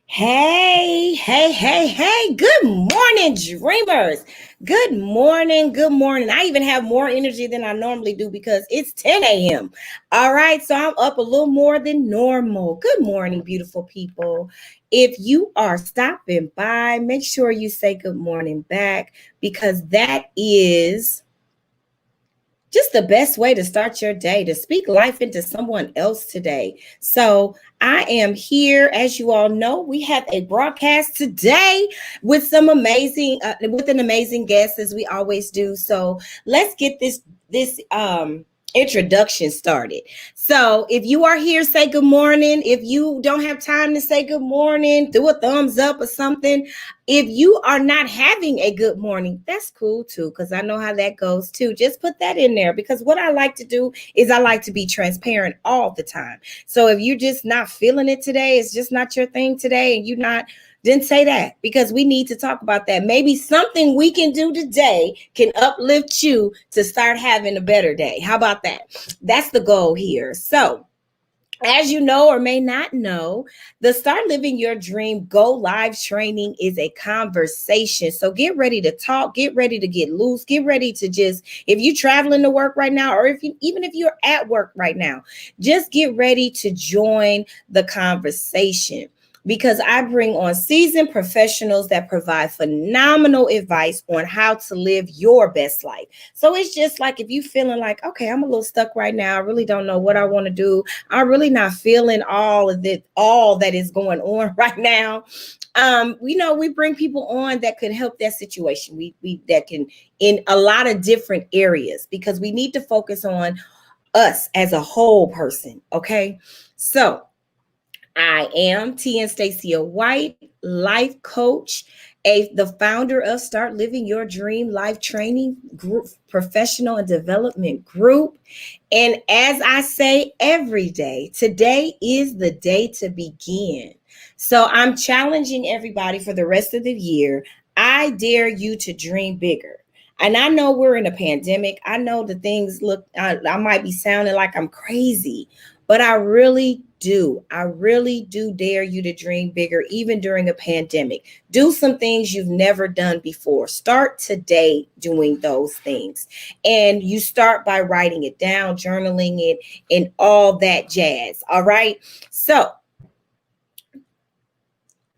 Hey, hey, hey, hey. Good morning, dreamers. Good morning. Good morning. I even have more energy than I normally do because it's 10 a.m. All right. So I'm up a little more than normal. Good morning, beautiful people. If you are stopping by, make sure you say good morning back because that is just the best way to start your day, to speak life into someone else today. So I am here. As you all know, we have a broadcast today with with an amazing guest, as we always do. So let's get this introduction started. So if you are here, say good morning. If you don't have time to say good morning, do a thumbs up or something. If you are not having a good morning, that's cool too, because I know how that goes too. Just put that in there because what I like to do is I like to be transparent all the time. So if you're just not feeling it today, it's just not your thing today, and then say that because we need to talk about that. Maybe something we can do today can uplift you to start having a better day. How about that? That's the goal here. So, as you know or may not know, the Start Living Your Dream Go Live training is a conversation. So get ready to talk, get ready to get loose, get ready to just, if you're traveling to work right now, or even if you're at work right now, just get ready to join the conversation because I bring on seasoned professionals that provide phenomenal advice on how to live your best life. So it's just like if you're feeling like, okay, I'm a little stuck right now, I really don't know what I want to do. I'm really not feeling all that is going on right now. We bring people on that could help that situation. We that can in a lot of different areas because we need to focus on us as a whole person. Okay. So I am T. Stacia White, life coach, the founder of Start Living Your Dream Life Training Group, professional and development group. And as I say every day, today is the day to begin. So I'm challenging everybody for the rest of the year. I dare you to dream bigger. And I know we're in a pandemic. I know the things look, I might be sounding like I'm crazy, but I really do. I really do dare you to dream bigger, even during a pandemic. Do some things you've never done before. Start today doing those things. And you start by writing it down, journaling it, and all that jazz. All right. So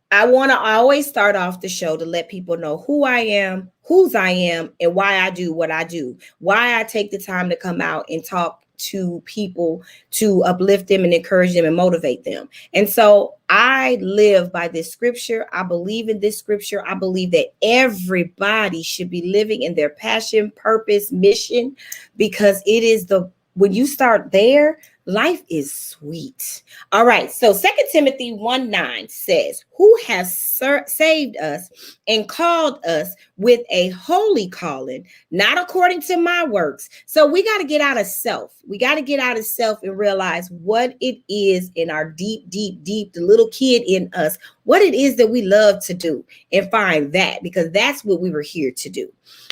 I want to always start off the show to let people know who I am, whose I am, and why I do what I do, why I take the time to come out and talk to people to uplift them and encourage them and motivate them. And so I live by this scripture. I believe in this scripture. I believe that everybody should be living in their passion, purpose, mission, because when you start there, life is sweet. All right. So 2 Timothy 1:9 says, who has saved us and called us with a holy calling, not according to my works. So we got to get out of self. We got to get out of self and realize what it is in our deep, deep, deep, the little kid in us, what it is that we love to do, and find that, because that's what we were here to do.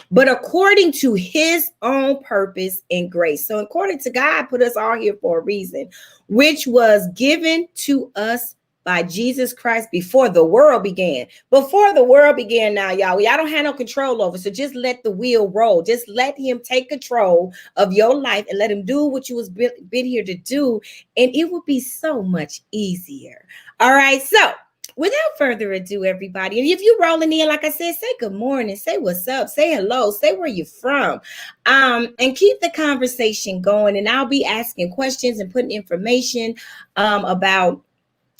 But according to his own purpose and grace. So according to God, put us all here for a reason, which was given to us by Jesus Christ before the world began. Before the world began now, y'all don't have no control over. So just let the wheel roll. Just let him take control of your life and let him do what you was been here to do. And it would be so much easier. All right. So without further ado, everybody, and if you're rolling in, like I said, say good morning, say what's up, say hello, say where you're from, and keep the conversation going. And I'll be asking questions and putting information about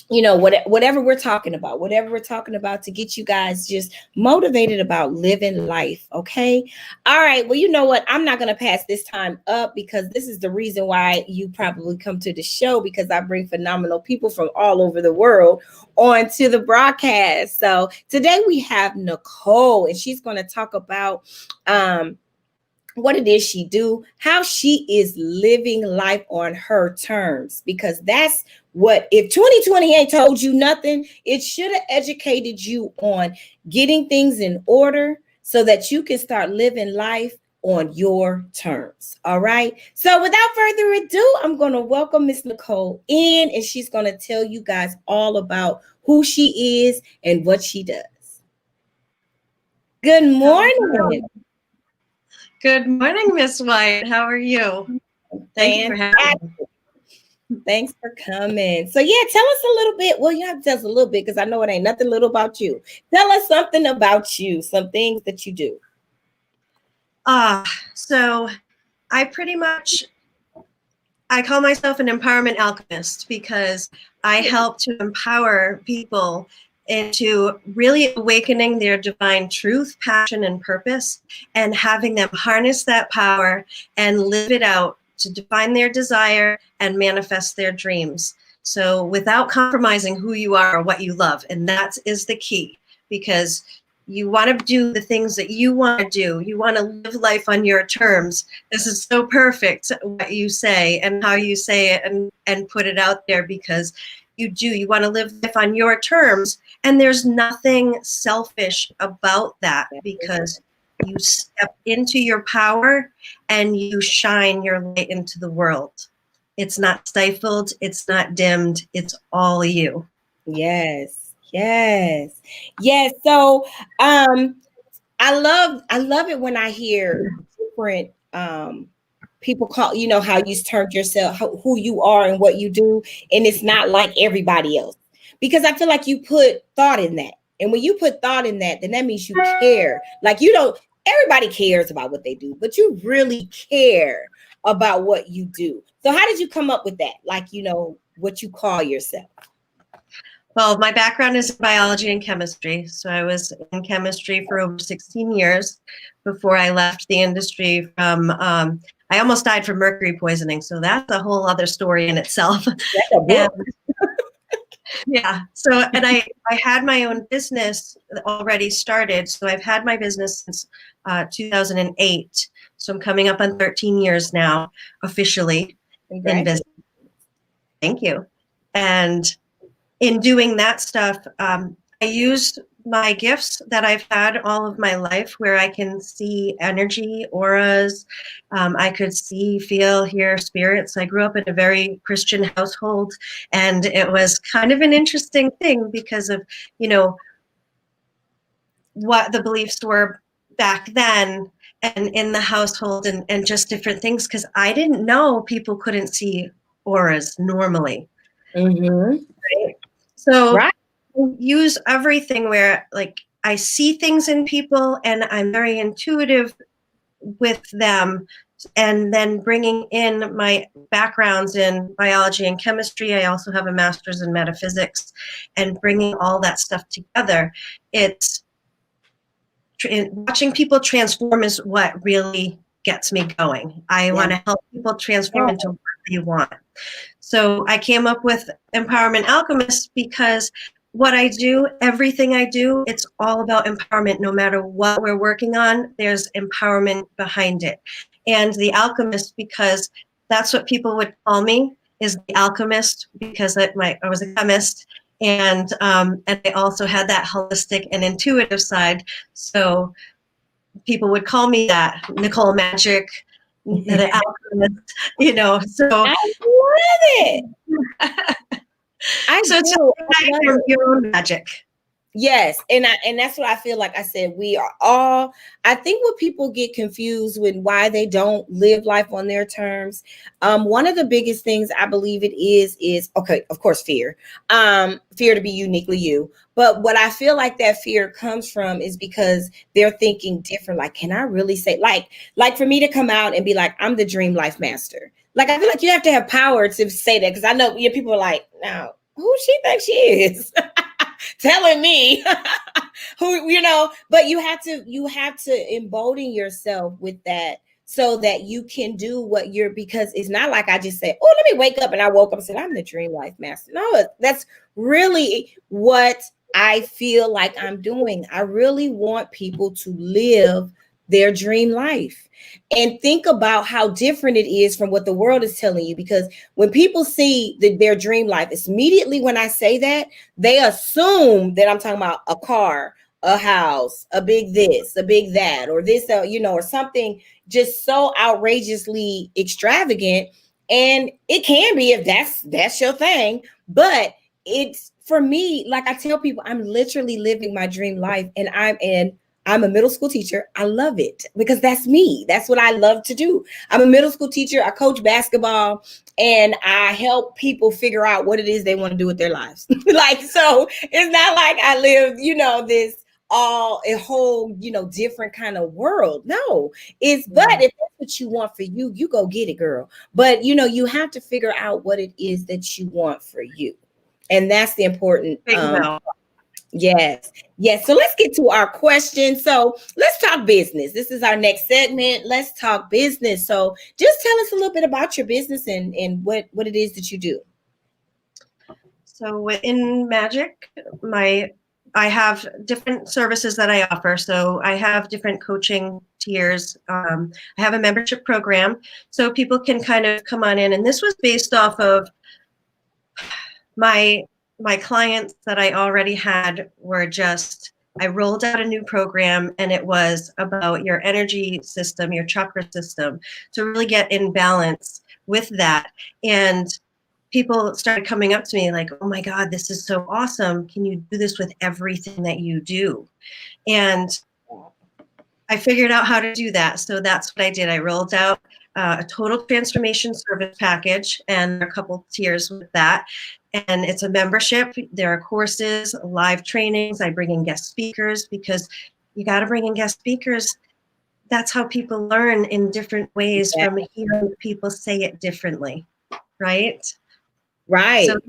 whatever we're talking about to get you guys just motivated about living life. Okay. All right. Well, you know what? I'm not going to pass this time up because this is the reason why you probably come to the show, because I bring phenomenal people from all over the world onto the broadcast. So today we have Nicole, and she's going to talk about, what it is she do, how she is living life on her terms, because that's what, if 2020 ain't told you nothing, it should have educated you on getting things in order so that you can start living life on your terms. All right. So without further ado, I'm going to welcome Miss Nicole in, and she's going to tell you guys all about who she is and what she does. Good morning. Good morning, Miss Wyatt. How are you? Thank you for having me. Thanks for coming. So yeah, tell us a little bit. Well, you have to tell us a little bit because I know it ain't nothing little about you. Tell us something about you, some things that you do. So I call myself an empowerment alchemist because I help to empower people into really awakening their divine truth, passion, and purpose, and having them harness that power and live it out to define their desire and manifest their dreams. So without compromising who you are or what you love. And that is the key, because you want to do the things that you want to do. You want to live life on your terms. This is so perfect, what you say and how you say it and put it out there, because you do. You want to live life on your terms. And there's nothing selfish about that, because you step into your power and you shine your light into the world. It's not stifled. It's not dimmed. It's all you. Yes. So I love it when I hear different people call, you know, how you termed yourself, who you are and what you do, and it's not like everybody else, because I feel like you put thought in that. And when you put thought in that, then that means you care. Like, you don't, everybody cares about what they do, but you really care about what you do. So how did you come up with that? Like, you know, what you call yourself? Well, my background is in biology and chemistry. So I was in chemistry for over 16 years before I left the industry from, I almost died from mercury poisoning. So that's a whole other story in itself. Yeah. So, and I had my own business already started. So I've had my business since 2008. So I'm coming up on 13 years now, officially in business. Thank you. And in doing that stuff, I used my gifts that I've had all of my life, where I can see energy, auras. I could see, feel, hear spirits. I grew up in a very Christian household, and it was kind of an interesting thing because of, you know, what the beliefs were back then and in the household, and just different things, because I didn't know people couldn't see auras normally. Mm-hmm. Right? So I use everything where, like, I see things in people and I'm very intuitive with them. And then bringing in my backgrounds in biology and chemistry, I also have a master's in metaphysics, and bringing all that stuff together. It's watching people transform is what really gets me going. I want to help people transform into what they want. So I came up with Empowerment Alchemist because what I do, everything I do, it's all about empowerment. No matter what we're working on, there's empowerment behind it. And the alchemist, because that's what people would call me, is the alchemist, because I was a chemist, and I also had that holistic and intuitive side. So people would call me that, Nicole Magic, the alchemist, you know. So I love it. So it's your own magic. Yes, and that's what I feel like. I said, we are all, I think what people get confused with why they don't live life on their terms. One of the biggest things I believe it is okay, of course, fear. Fear to be uniquely you. But what I feel like that fear comes from is because they're thinking different. Like, can I really say, like for me to come out and be like, I'm the dream life master. Like, I feel like you have to have power to say that, because I know, you know, people are like, now, who she thinks she is? Telling me who, you know, but you have to embolden yourself with that, so that you can do what you're, because it's not like I just say, oh, let me wake up, and I woke up and said, I'm the dream life master. No, that's really what I feel like I'm doing. I really want people to live their dream life and think about how different it is from what the world is telling you. Because when people see their dream life, it's immediately when I say that, they assume that I'm talking about a car a house, a big this, a big that, or this, or something just so outrageously extravagant. And it can be if that's your thing, but it's for me, like I tell people, I'm literally living my dream life, and I'm a middle school teacher. I love it because that's me. That's what I love to do. I'm a middle school teacher. I coach basketball, and I help people figure out what it is they want to do with their lives. Like, so it's not like I live, this a whole, different kind of world. No, but if that's what you want for you, you go get it, girl. But, you have to figure out what it is that you want for you. And that's the important. Yes. So let's get to our question. So let's talk business. This is our next segment. Let's talk business. So just tell us a little bit about your business and what it is that you do. So within Magic, I have different services that I offer. So I have different coaching tiers. I have a membership program, so people can kind of come on in. And this was based off of my clients that I already had were just, I rolled out a new program, and it was about your energy system, your chakra system, to really get in balance with that. And people started coming up to me like, oh my God, this is so awesome. Can you do this with everything that you do? And I figured out how to do that. So that's what I did. I rolled out a total transformation service package, and a couple tiers with that. And it's a membership. There are courses, live trainings. I bring in guest speakers, because you got to bring in guest speakers. That's how people learn in different ways, from hearing people say it differently, right? Right. So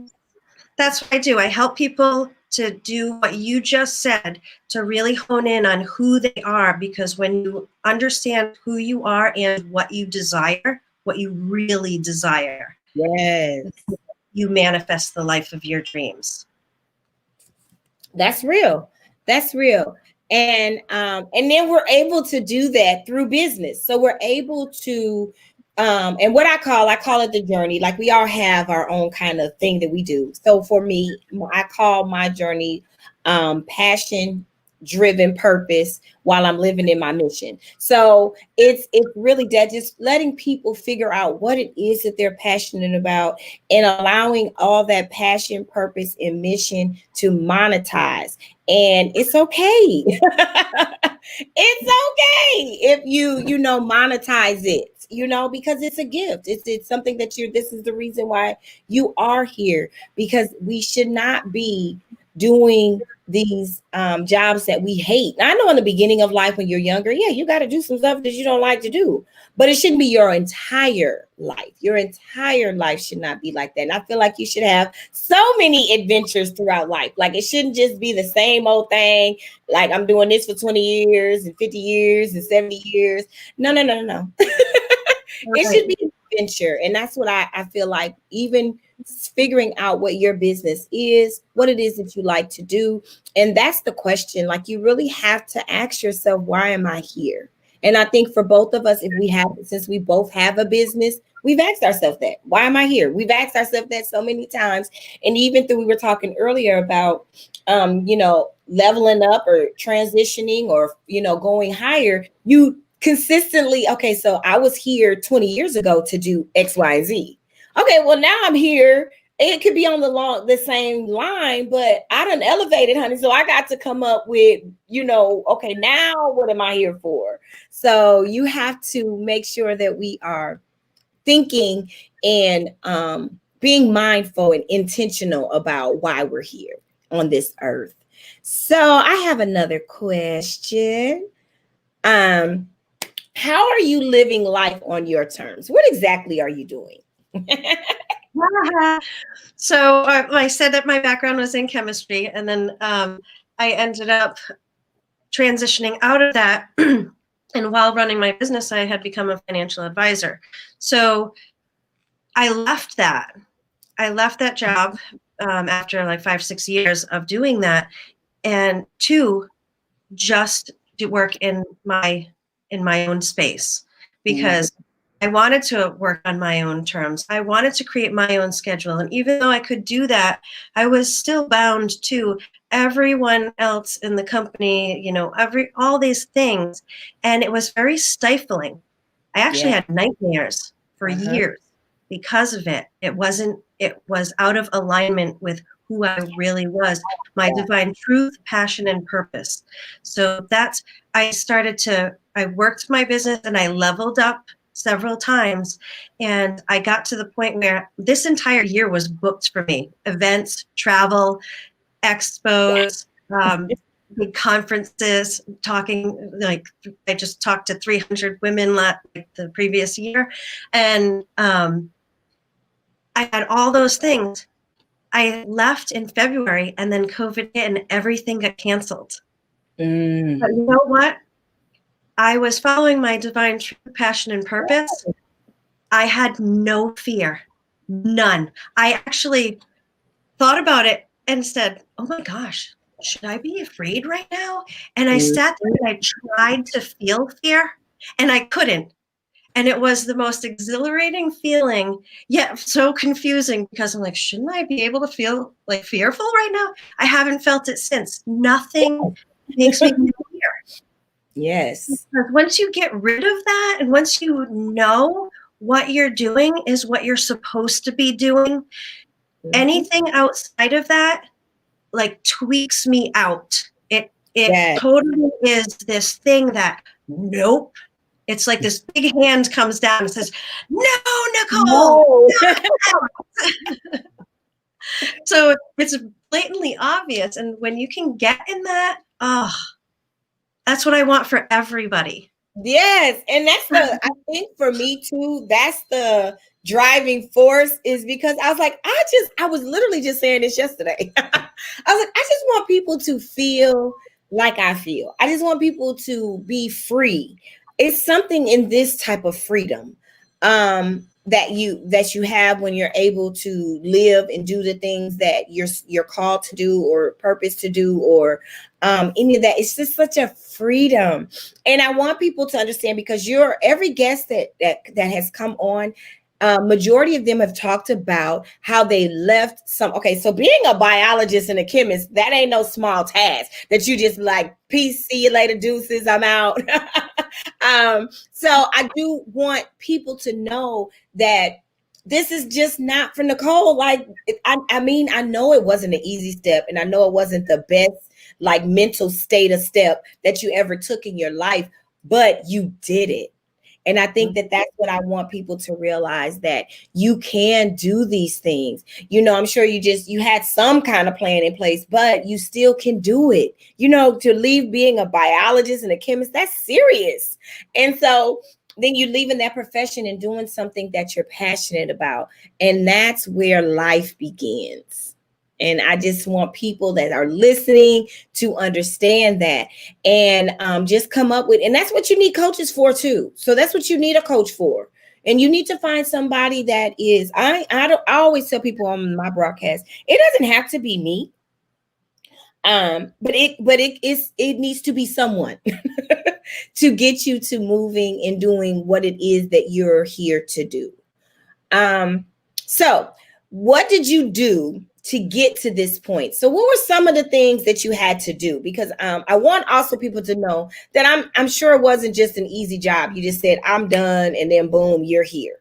that's what I do. I help people to do what you just said, to really hone in on who they are, because when you understand who you are and what you desire, what you really desire, yes, you manifest the life of your dreams. That's real. And then we're able to do that through business. So we're able to and what I call it the journey. Like, we all have our own kind of thing that we do. So for me, I call my journey passion driven purpose while I'm living in my mission. So it's really that, just letting people figure out what it is that they're passionate about, and allowing all that passion, purpose, and mission to monetize. And it's okay. It's okay if you monetize it, because it's a gift. It's something that this is the reason why you are here, because we should not be doing these jobs that we hate. Now, I know in the beginning of life, when you're younger, you got to do some stuff that you don't like to do, but it shouldn't be your entire life. Your entire life should not be like that. And I feel like you should have so many adventures throughout life. Like, it shouldn't just be the same old thing. Like, I'm doing this for 20 years and 50 years and 70 years. No. It should be an adventure. And that's what I feel like, even figuring out what your business is, what it is that you like to do. And that's the question. Like, you really have to ask yourself, why am I here? And I think for both of us, since we both have a business, we've asked ourselves that. Why am I here? We've asked ourselves that so many times. And even we were talking earlier about, leveling up or transitioning, or, going higher, you consistently, okay, so I was here 20 years ago to do X, Y, and Z. Okay, well, now I'm here. It could be on the same line, but I done elevated, honey. So I got to come up with, okay, now what am I here for? So you have to make sure that we are thinking and being mindful and intentional about why we're here on this earth. So I have another question. How are you living life on your terms? What exactly are you doing? So I said that my background was in chemistry, and then I ended up transitioning out of that. And while running my business, I had become a financial advisor. So I left that. Job after like 5-6 years of doing that, and to just do work in my own space, because I wanted to work on my own terms. I wanted to create my own schedule. And even though I could do that, I was still bound to everyone else in the company, you know, all these things. And it was very stifling. I actually Yeah. had nightmares for years because of it. It was out of alignment with who I really was, my divine truth, passion, and purpose. So I worked my business and I leveled up several times. And I got to the point where this entire year was booked for me: events, travel, expos, big conferences, talking, like I just talked to 300 women like the previous year. And I had all those things. I left in February and then COVID hit and everything got canceled. But you know what? I was following my divine truth, passion, and purpose. I had no fear, none. I actually thought about it and said, oh my gosh, should I be afraid right now? And I sat there and I tried to feel fear and I couldn't. And it was the most exhilarating feeling, yet so confusing, because I'm like, shouldn't I be able to feel like fearful right now? I haven't felt it since. Nothing makes me feel fear. Yes. Because once you get rid of that and once you know what you're doing is what you're supposed to be doing, anything outside of that like tweaks me out. It totally is this thing that, nope. It's like this big hand comes down and says, no, Nicole. No. So it's blatantly obvious. And when you can get in that, that's what I want for everybody. Yes. And that's I think for me too, that's the driving force, is because I was like, I was literally just saying this yesterday. I was like, I just want people to feel like I feel. I just want people to be free. It's something in this type of freedom that you have when you're able to live and do the things that you're called to do or purpose to do, or any of that. It's just such a freedom. And I want people to understand, because every guest that has come on, majority of them have talked about how they left okay, so being a biologist and a chemist, that ain't no small task that you just like, peace, see you later, deuces, I'm out. So I do want people to know that this is just not for Nicole. Like, I mean, I know it wasn't an easy step, and I know it wasn't the best like mental state of step that you ever took in your life, but you did it. And I think that that's what I want people to realize, that you can do these things. You know, I'm sure you had some kind of plan in place, but you still can do it. You know, to leave being a biologist and a chemist, that's serious. And so then you're leaving that profession and doing something that you're passionate about. And that's where life begins. And I just want people that are listening to understand that, and just come up with, and that's what you need coaches for too. So that's what you need a coach for. And you need to find somebody that is, I always tell people on my broadcast, it doesn't have to be me. But it needs to be someone to get you to moving and doing what it is that you're here to do. So what did you do to get to this point? So what were some of the things that you had to do? Because I want also people to know that I'm sure it wasn't just an easy job. You just said, I'm done, and then boom, you're here.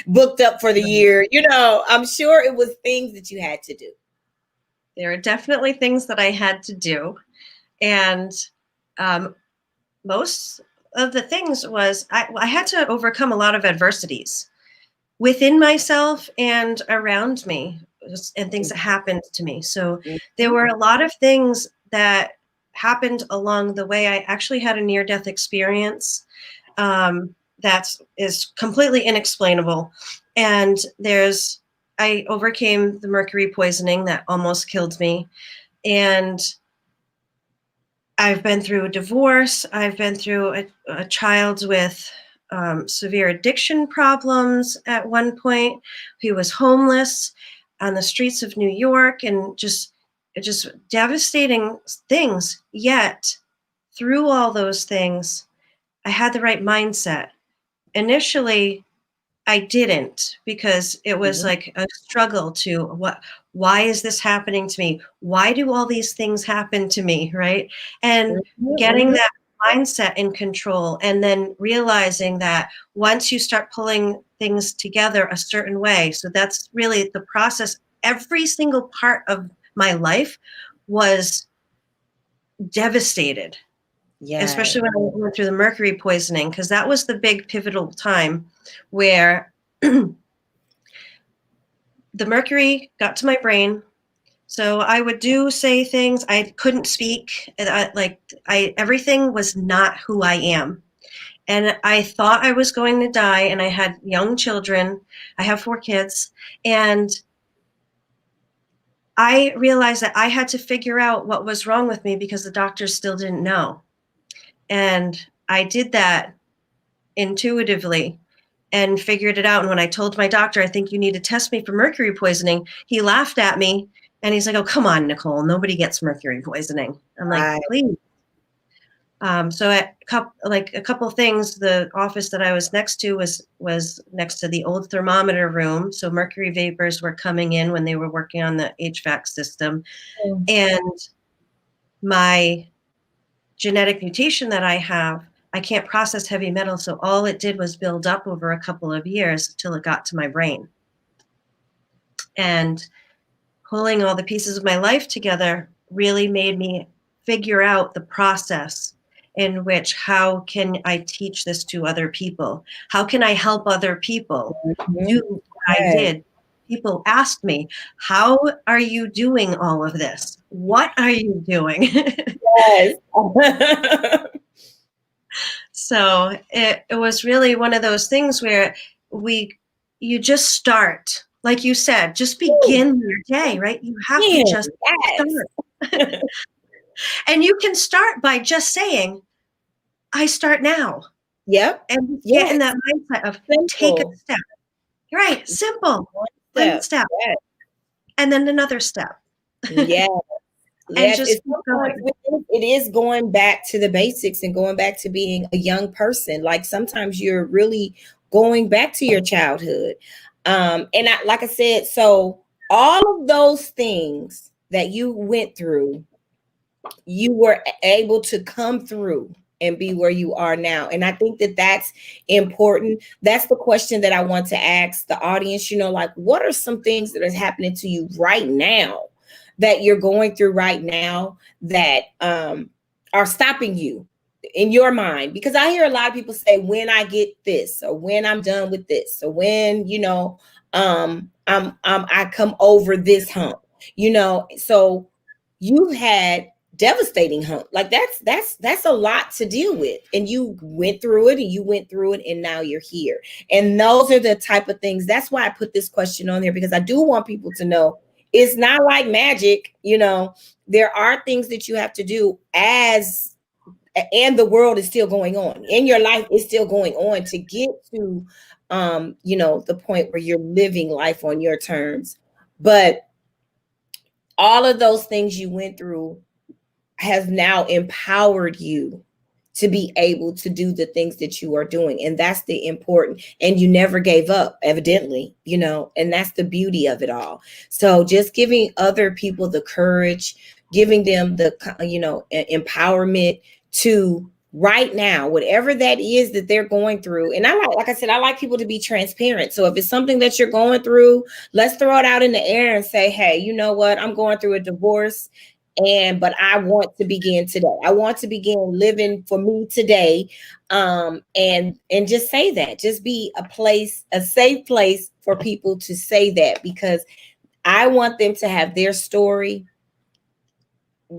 Booked up for the year. You know, I'm sure it was things that you had to do. There are definitely things that I had to do. And most of the things was I had to overcome a lot of adversities within myself and around me, and things that happened to me. So there were a lot of things that happened along the way. I actually had a near-death experience that is completely inexplainable. And I overcame the mercury poisoning that almost killed me. And I've been through a divorce. I've been through a child with severe addiction problems at one point. He was homeless on the streets of New York, and just devastating things. Yet through all those things, I had the right mindset. Initially, I didn't, because it was like a struggle to why is this happening to me? Why do all these things happen to me? Right. And getting that mindset in control, and then realizing that once you start pulling things together a certain way, so that's really the process. Every single part of my life was devastated. Yeah. Especially when I went through the mercury poisoning, because that was the big pivotal time where the mercury got to my brain. So I would say things, I couldn't speak. Everything was not who I am. And I thought I was going to die, and I had young children. I have 4 kids. And I realized that I had to figure out what was wrong with me, because the doctors still didn't know. And I did that intuitively and figured it out. And when I told my doctor, I think you need to test me for mercury poisoning, he laughed at me and he's like, oh, come on, Nicole, nobody gets mercury poisoning. I'm like, please. So a couple of things, the office that I was next to was next to the old thermometer room. So mercury vapors were coming in when they were working on the HVAC system. And my genetic mutation that I have, I can't process heavy metal. So all it did was build up over a couple of years till it got to my brain. And pulling all the pieces of my life together really made me figure out the process in which, how can I teach this to other people? How can I help other people do what I did? People asked me, how are you doing all of this? What are you doing? Yes. So it was really one of those things where you just start, like you said, just begin your day, right? You have to just start. And you can start by just saying, I start now. Yep. And get in that mindset of take a step. Right. Simple. One step. Yes. And then another step. Yeah. And just keep going. It is going back to the basics and going back to being a young person. Like sometimes you're really going back to your childhood. And like I said, so all of those things that you went through, you were able to come through and be where you are now. And I think that that's important. That's the question that I want to ask the audience, like, what are some things that are happening to you right now, that you're going through right now, that are stopping you in your mind? Because I hear a lot of people say, when I get this, or when I'm done with this, or when, I come over this hump, so you had devastating hump. Like that's a lot to deal with, and you went through it and now you're here. And those are the type of things. That's why I put this question on there, because I do want people to know it's not like magic. There are things that you have to do, and the world is still going on, and your life is still going on to get to the point where you're living life on your terms. But all of those things you went through has now empowered you to be able to do the things that you are doing. And that's the important, and you never gave up, evidently, and that's the beauty of it all. So just giving other people the courage, giving them the, empowerment to right now, whatever that is that they're going through. And like I said, I like people to be transparent. So if it's something that you're going through, let's throw it out in the air and say, hey, you know what? I'm going through a divorce. But I want to begin today. I want to begin living for me today. And just say that, just be a safe place for people to say that, because I want them to have their story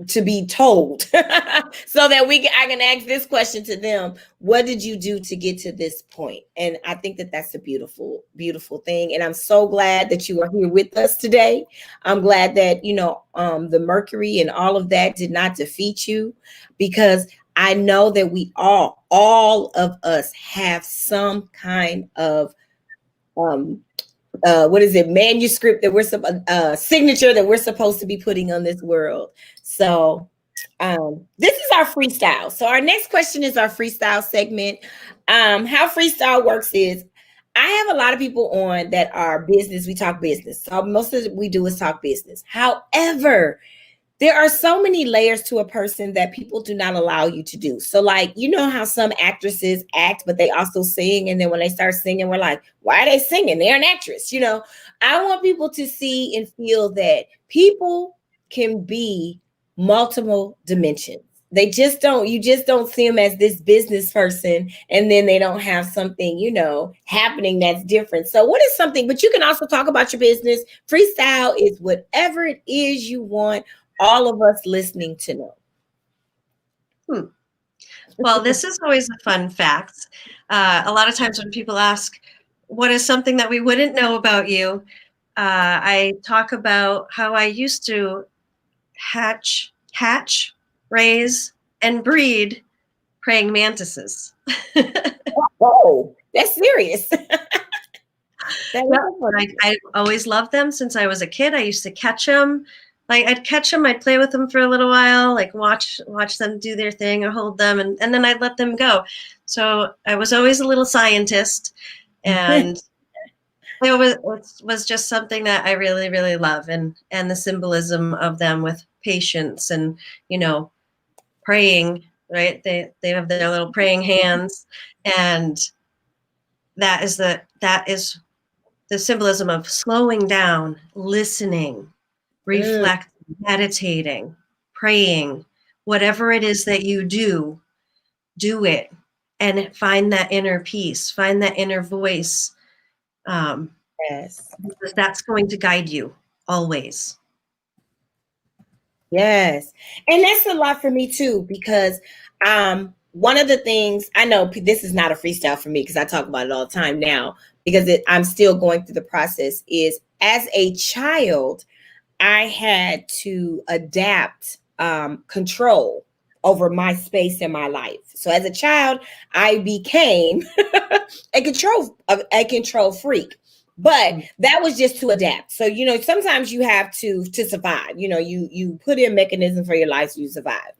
to be told so that I can ask this question to them. What did you do to get to this point? And I think that that's a beautiful, beautiful thing. And I'm so glad that you are here with us today. I'm glad that, the mercury and all of that did not defeat you, because I know that we all of us have some kind of, manuscript that we're signature that we're supposed to be putting on this world. So this is our freestyle. So our next question is our freestyle segment. How freestyle works is I have a lot of people on that are business. We talk business. So most of what we do is talk business. However, there are so many layers to a person that people do not allow you to do. So, like, you know how some actresses act, but they also sing. And then when they start singing, we're like, why are they singing? They're an actress. You know, I want people to see and feel that people can be multiple dimensions. They just don't, you just don't see them as this business person, and then they don't have something, you know, happening that's different. So, what is something, but you can also talk about your business. Freestyle is whatever it is you want all of us listening to know. Well, this is always a fun fact. A lot of times when people ask, what is something that we wouldn't know about you? I talk about how I used to hatch, raise, and breed praying mantises. Oh, that's serious. I always loved them since I was a kid. I used to catch them. Like I'd catch them, I'd play with them for a little while, like watch them do their thing or hold them, and then I'd let them go. So I was always a little scientist, and it was just something that I really, really love, and the symbolism of them with patience and, you know, praying, right? They have their little praying hands, and that is the symbolism of slowing down, listening, reflecting, meditating, praying, whatever it is that you do it and find that inner peace, find that inner voice. Yes. Because that's going to guide you always. Yes. And that's a lot for me too, because one of the things I know, this is not a freestyle for me because I talk about it all the time now, because I'm still going through the process, is as a child, I had to adapt control over my space in my life. So as a child, I became a control freak. But that was just to adapt. So, you know, sometimes you have to survive. You know, you put in mechanism for your life so you survive.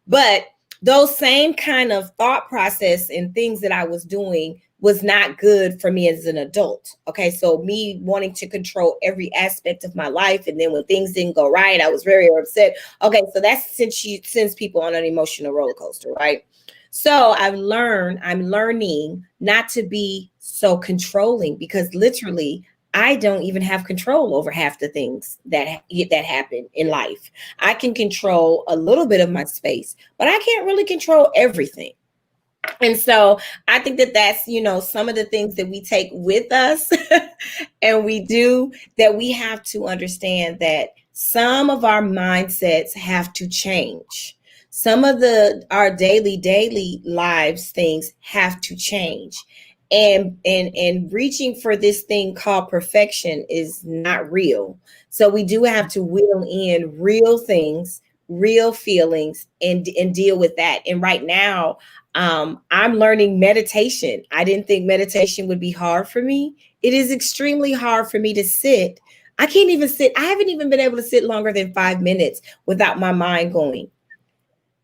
But those same kind of thought process and things that I was doing was not good for me as an adult. Okay, so me wanting to control every aspect of my life, and then when things didn't go right, I was very upset. Okay, so that's sends people on an emotional roller coaster, right? So I'm learning not to be so controlling, because literally I don't even have control over half the things that happen in life. I can control a little bit of my space, but I can't really control everything. And so I think that that's, you know, some of the things that we take with us and we do, that we have to understand that some of our mindsets have to change. Some of our daily lives things have to change. And reaching for this thing called perfection is not real. So we do have to wheel in real things, real feelings, and deal with that. And right now, I'm learning meditation. I didn't think meditation would be hard for me. It is extremely hard for me to sit. I can't even sit. I haven't even been able to sit longer than 5 minutes without my mind going.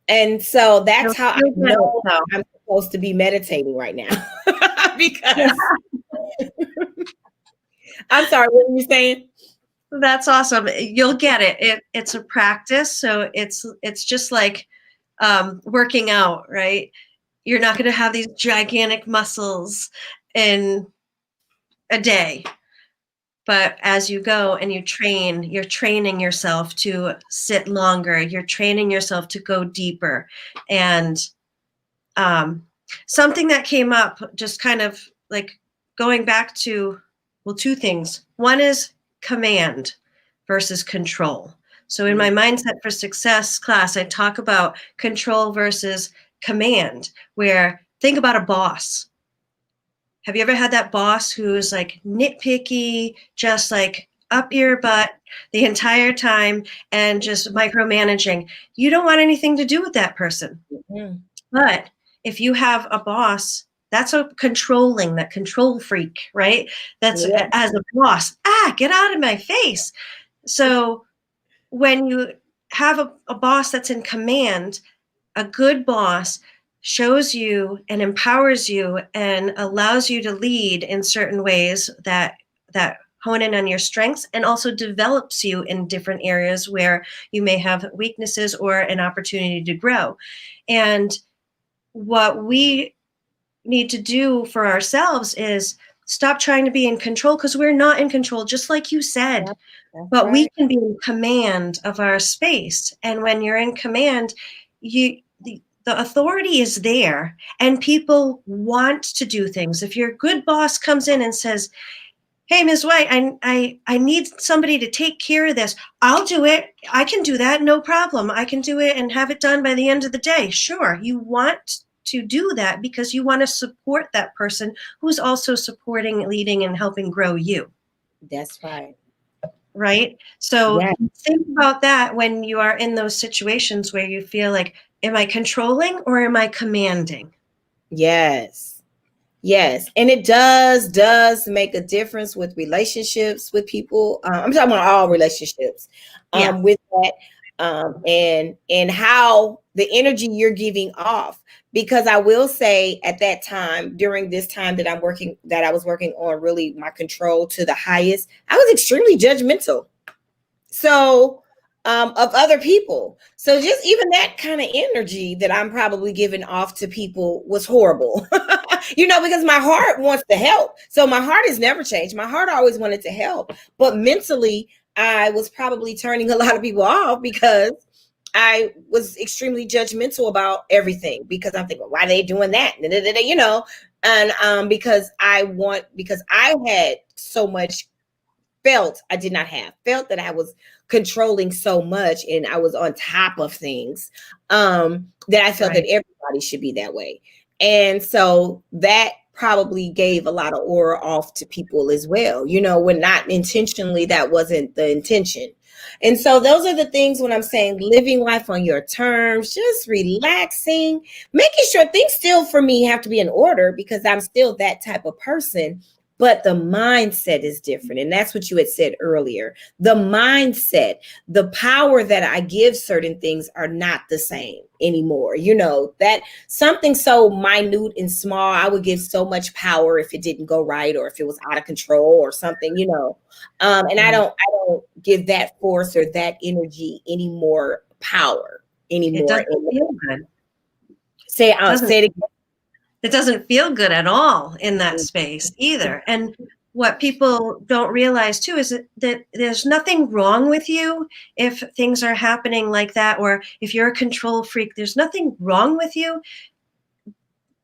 And so that's how I know I'm supposed to be meditating right now. Because I'm sorry, what were you saying? That's awesome. You'll get it. It's a practice. So it's just like working out, right? You're not going to have these gigantic muscles in a day. But as you go and you train, you're training yourself to sit longer. You're training yourself to go deeper. And something that came up, just kind of like going back to, well, two things. One is command versus control. So in my Mindset for Success class, I talk about control versus command, where think about a boss. Have you ever had that boss who's like nitpicky, just like up your butt the entire time and just micromanaging? You don't want anything to do with that person. Mm-hmm. But if you have a boss, that's a that control freak, right? That's as a boss, get out of my face. So when you have a boss that's in command, a good boss shows you and empowers you and allows you to lead in certain ways that hone in on your strengths, and also develops you in different areas where you may have weaknesses or an opportunity to grow. And what we need to do for ourselves is stop trying to be in control, because we're not in control, just like you said. But right. we can be in command of our space. And when you're in command, the authority is there, and people want to do things. If your good boss comes in and says, "Hey, Ms. White, I need somebody to take care of this," I'll do it. I can do that, no problem. I can do it and have it done by the end of the day. Sure, you want to do that because you want to support that person who's also supporting, leading, and helping grow you. That's right. Right? So Yeah. think about that when you are in those situations where you feel like, am I controlling or am I commanding? Yes. Yes. And it does make a difference with relationships with people. I'm talking about all relationships. Yeah. With that, and how the energy you're giving off. Because I will say, at that time, during this time that I was working on really my control to the highest, I was extremely judgmental. So, of other people. So just even that kind of energy that I'm probably giving off to people was horrible. Because my heart wants to help. So my heart has never changed. My heart always wanted to help. But mentally, I was probably turning a lot of people off because I was extremely judgmental about everything, because I'm thinking, why are they doing that? And because I had so much felt that I was controlling so much and I was on top of things, that I felt Right. that everybody should be that way. And so that probably gave a lot of aura off to people as well, when not intentionally, that wasn't the intention. And so those are the things when I'm saying living life on your terms, just relaxing, making sure things still for me have to be in order, because I'm still that type of person. But the mindset is different. And that's what you had said earlier. The mindset, the power that I give certain things are not the same anymore. That something so minute and small, I would give so much power if it didn't go right, or if it was out of control or something, and I don't give that force or that energy any more power It anymore. doesn't feel good. Say it again. It doesn't feel good at all in that space either. And what people don't realize too is that there's nothing wrong with you if things are happening like that, or if you're a control freak, there's nothing wrong with you.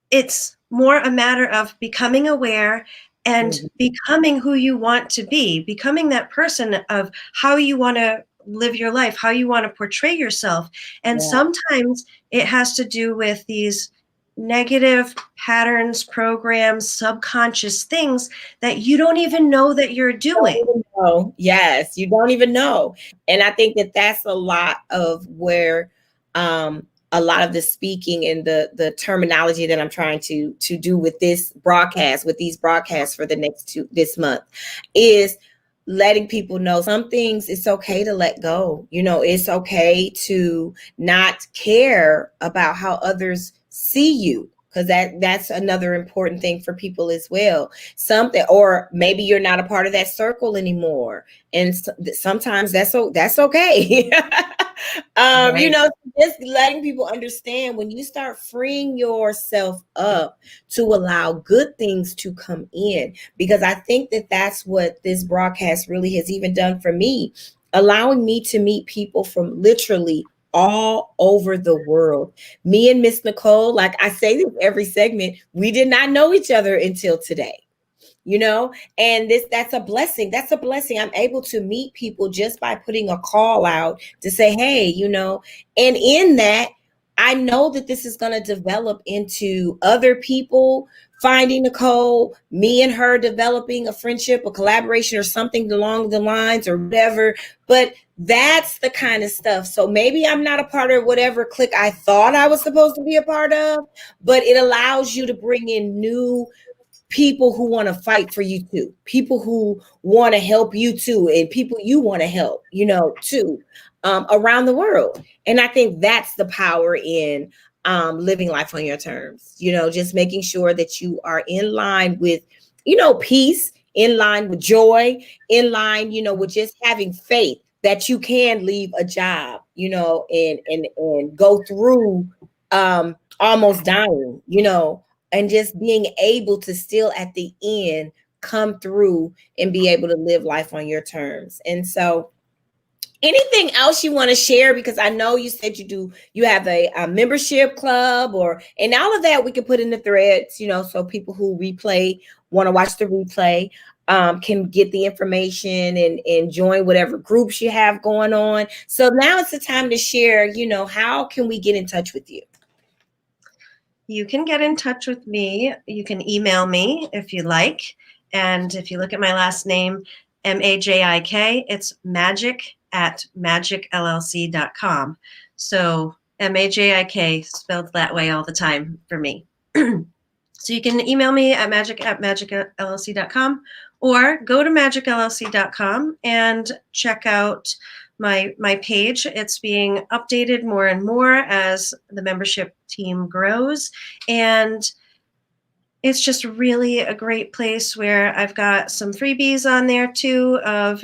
It's more a matter of becoming aware and becoming who you want to be, becoming that person of how you want to live your life, how you want to portray yourself. And sometimes it has to do with these negative patterns, programs, subconscious things that you don't even know that you're doing. Yes, you don't even know. And I think that that's a lot of where a lot of the speaking and the terminology that I'm trying to do with this broadcast, with these broadcasts for this month, is letting people know some things it's okay to let go. It's okay to not care about how others see you, because that's another important thing for people as well. Something, or maybe you're not a part of that circle anymore, and sometimes that's okay. Right. Just letting people understand, when you start freeing yourself up to allow good things to come in, because I think that that's what this broadcast really has even done for me, allowing me to meet people from literally all over the world. Me and Miss Nicole, like I say this every segment, we did not know each other until today. And that's a blessing. That's a blessing. I'm able to meet people just by putting a call out to say, hey, and in that, I know that this is going to develop into other people finding Nicole, me and her developing a friendship, a collaboration, or something along the lines, or whatever. But that's the kind of stuff. So maybe I'm not a part of whatever clique I thought I was supposed to be a part of, but it allows you to bring in new people who want to fight for you too, people who want to help you too, and people you want to help, too, around the world. And I think that's the power in living life on your terms, just making sure that you are in line with, peace, in line with joy, in line, with just having faith that you can leave a job, and go through almost dying, and just being able to still at the end come through and be able to live life on your terms. And so anything else you want to share? Because I know you said you have a membership club, and all of that we can put in the threads, so people who want to watch the replay can get the information and join whatever groups you have going on. So now it's the time to share, how can we get in touch with you? You can get in touch with me. You can email me if you like. And if you look at my last name, MAJIK, it's magic@magicllc.com. So MAJIK spelled that way all the time for me. So you can email me at magic@magicllc.com or go to magicllc.com and check out my page. It's being updated more and more as the membership team grows. And it's just really a great place where I've got some freebies on there too of,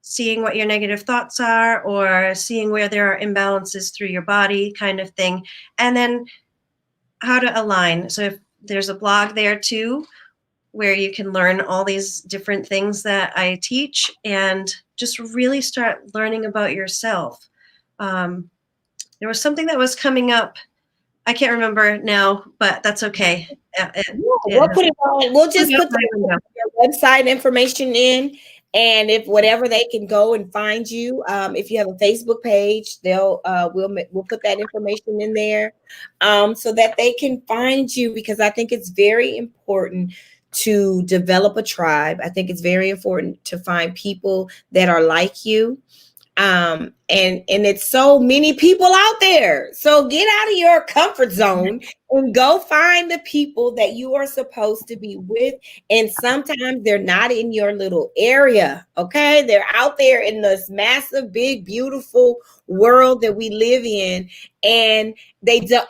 seeing what your negative thoughts are or seeing where there are imbalances through your body kind of thing. And then how to align. So if there's a blog there too, where you can learn all these different things that I teach and just really start learning about yourself. There was something that was coming up. I can't remember now, but that's okay. We'll put it on. We'll just put the website information in, and if whatever, they can go and find you. If you have a Facebook page, we'll put that information in there, so that they can find you, because I think it's very important to develop a tribe. I think it's very important to find people that are like you. And it's so many people out there. So get out of your comfort zone and go find the people that you are supposed to be with. And sometimes they're not in your little area. Okay. They're out there in this massive, big, beautiful world that we live in. And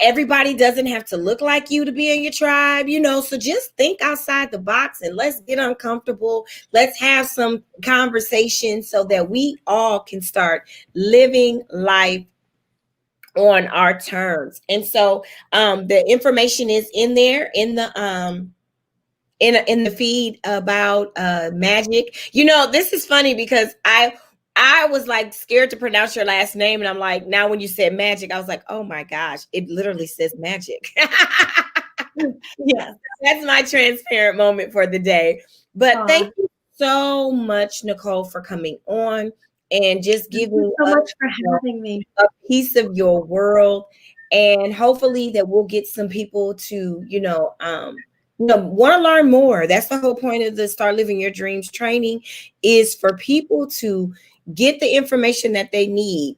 everybody doesn't have to look like you to be in your tribe, so just think outside the box and let's get uncomfortable. Let's have some conversation so that we all can start living life on our terms. And so the information is in there in the in the feed about magic. This is funny because I was like scared to pronounce your last name. And I'm like, now when you said magic, I was like, oh my gosh, it literally says magic. Yeah, that's my transparent moment for the day. But thank you so much, Nicole, for coming on and just giving so much for having me a piece of your world. And hopefully that we'll get some people to, want to learn more. That's the whole point of the Start Living Your Dreams training, is for people to get the information that they need,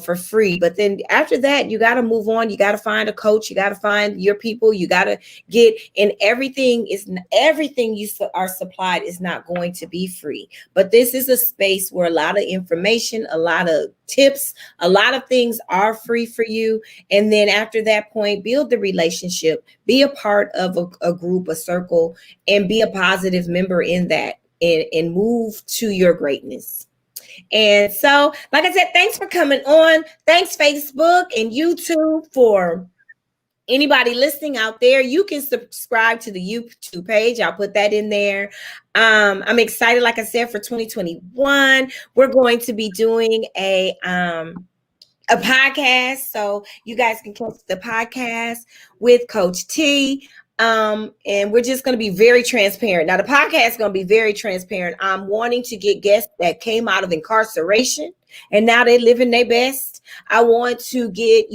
for free. But then after that, you got to move on. You got to find a coach. You got to find your people. You got to get, and everything you are supplied is not going to be free. But this is a space where a lot of information, a lot of tips, a lot of things are free for you. And then after that point, build the relationship, be a part of a group, a circle, and be a positive member in that, and move to your greatness. And so, like I said, thanks for coming on. Thanks, Facebook and YouTube. For anybody listening out there, you can subscribe to the YouTube page. I'll put that in there. I'm excited, like I said, for 2021. We're going to be doing a podcast, so you guys can catch the podcast with Coach T. And we're just going to be very transparent. Now, the podcast is going to be very transparent. I'm wanting to get guests that came out of incarceration and now they're living their best. I want to get,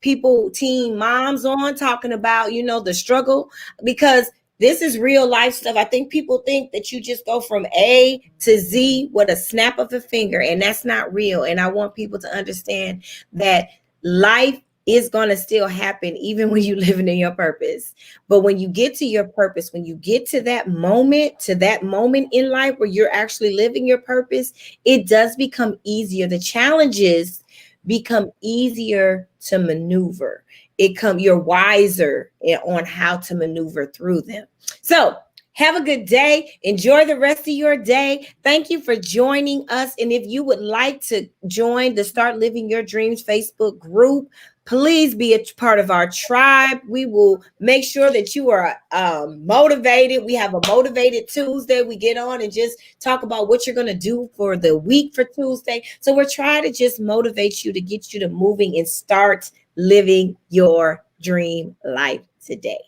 people, teen moms on talking about, the struggle, because this is real life stuff. I think people think that you just go from A to Z with a snap of a finger, and that's not real. And I want people to understand that life is going to still happen even when you're living in your purpose. But when you get to your purpose, when you get to that moment in life where you're actually living your purpose, it does become easier. The challenges become easier to maneuver. You're wiser on how to maneuver through them. So have a good day. Enjoy the rest of your day. Thank you for joining us. And if you would like to join the Start Living Your Dreams Facebook group, please be a part of our tribe. We will make sure that you are motivated. We have a Motivated Tuesday. We get on and just talk about what you're going to do for the week for Tuesday. So we're trying to just motivate you to get you to moving and start living your dream life today.